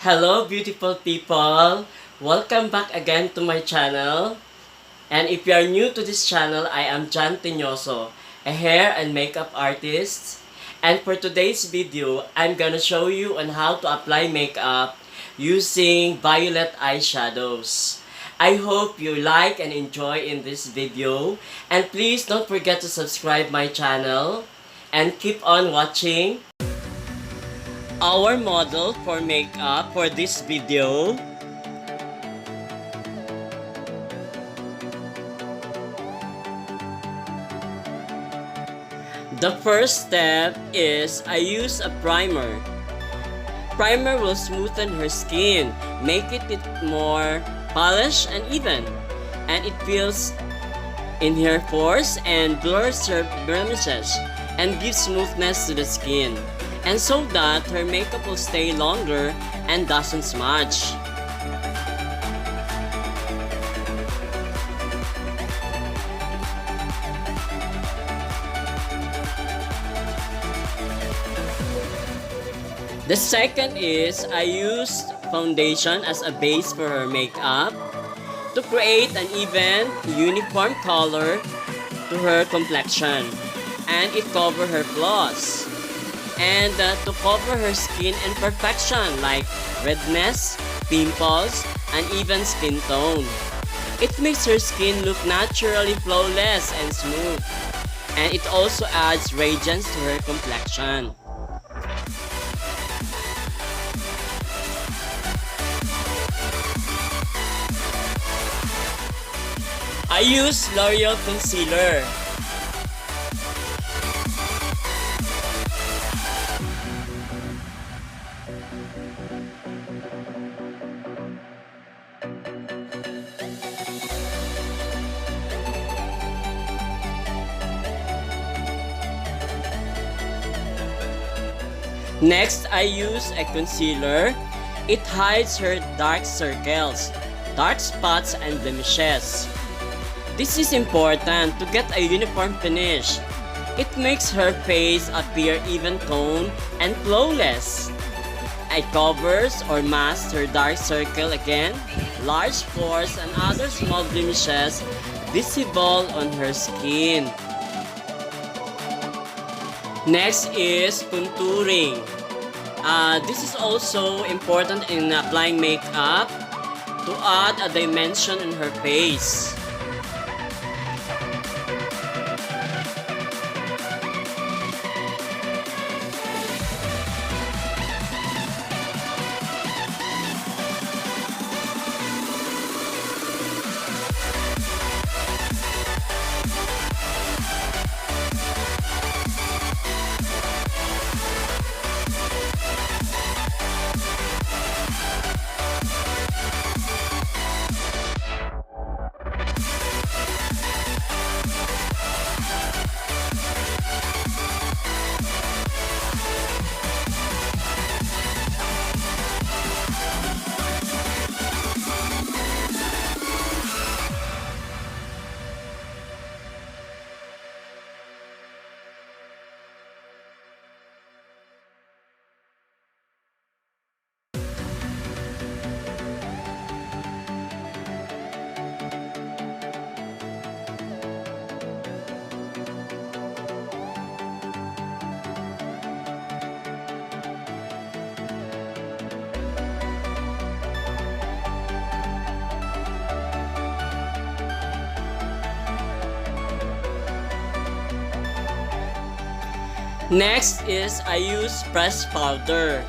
Hello beautiful people! Welcome back again to my channel. And if you are new to this channel, I am Tenoso, a hair and makeup artist. And for today's video, I'm gonna show you on how to apply makeup using violet eyeshadows. I hope you like and enjoy in this video. And please don't forget to subscribe my channel and keep on watching. Our model for makeup for this video. The first step is I use a primer. Primer will smoothen her skin, make it more polished and even, and it fills in her pores and blurs her blemishes and gives smoothness to the skin, and so that her makeup will stay longer and doesn't smudge. The second is I used foundation as a base for her makeup to create an even, uniform color to her complexion, and it covers her flaws, and to cover her skin imperfection like redness, pimples, and even skin tone. It makes her skin look naturally flawless and smooth, and it also adds radiance to her complexion. I use L'Oreal Concealer. Next, I use a concealer. It hides her dark circles, dark spots, and blemishes. This is important to get a uniform finish. It makes her face appear even toned and flawless. It covers or masks her dark circle again, large pores, and other small blemishes visible on her skin. Next is contouring. This is also important in applying makeup to add a dimension in her face. Next is I use pressed powder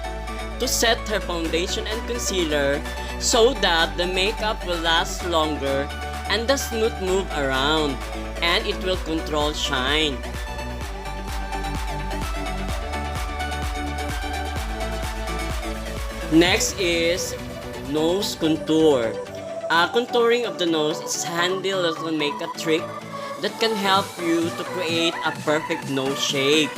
to set her foundation and concealer so that the makeup will last longer and the smooth move around, and it will control shine. Next is nose contour. Contouring of the nose is a handy little makeup trick that can help you to create a perfect nose shape.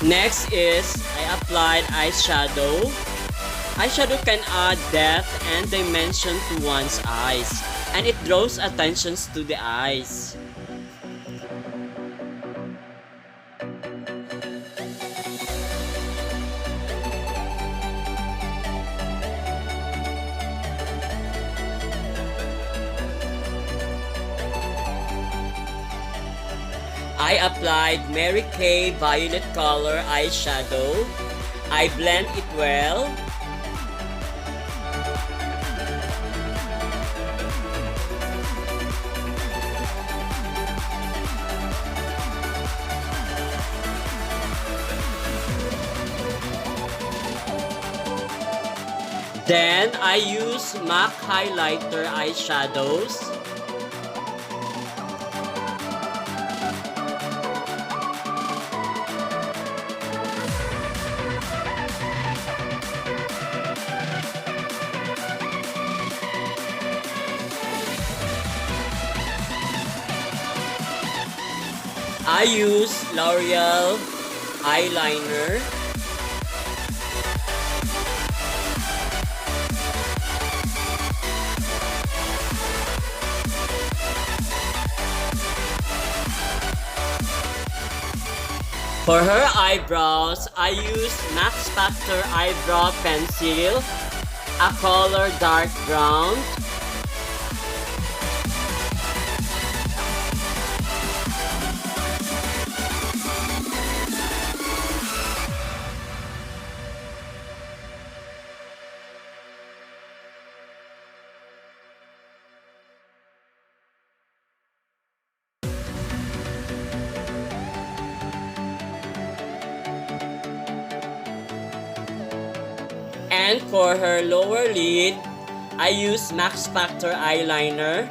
Next is I applied eyeshadow. Eyeshadow can add depth and dimension to one's eyes, and it draws attention to the eyes. I applied Mary Kay violet color eyeshadow. I blend it well. Then I use MAC highlighter eyeshadows. I use L'Oreal eyeliner. For her eyebrows, I use Max Factor Eyebrow Pencil, a color dark brown. And for her lower lid, I use Max Factor eyeliner,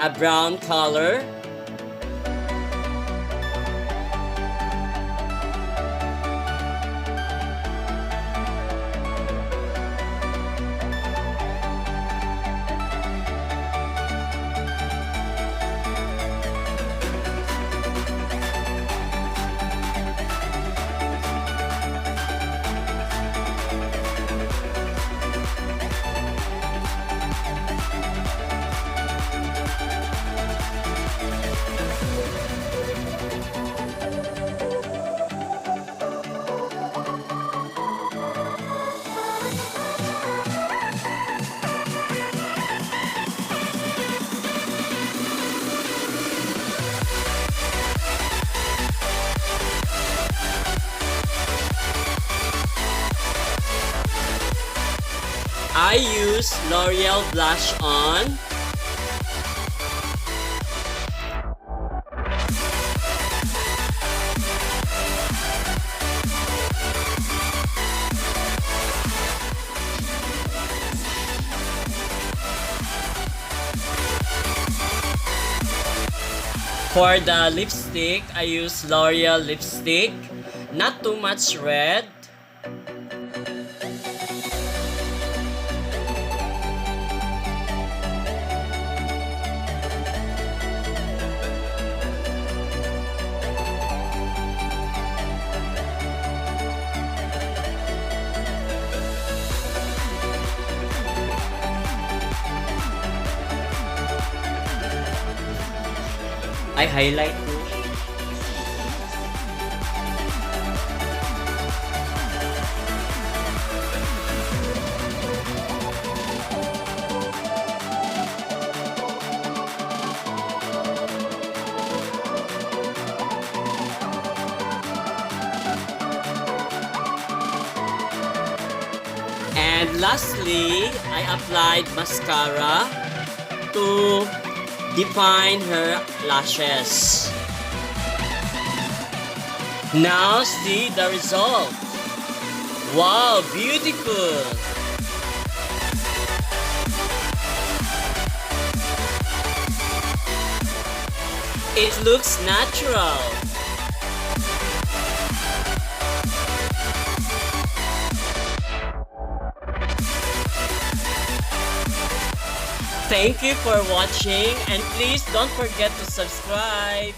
a brown color. I use L'Oreal Blush On. For the lipstick, I use L'Oreal lipstick. Not too much red. I highlight too. And lastly, I applied mascara to define her lashes. Now see the result. Wow, beautiful! It looks natural. Thank you for watching, and please don't forget to subscribe.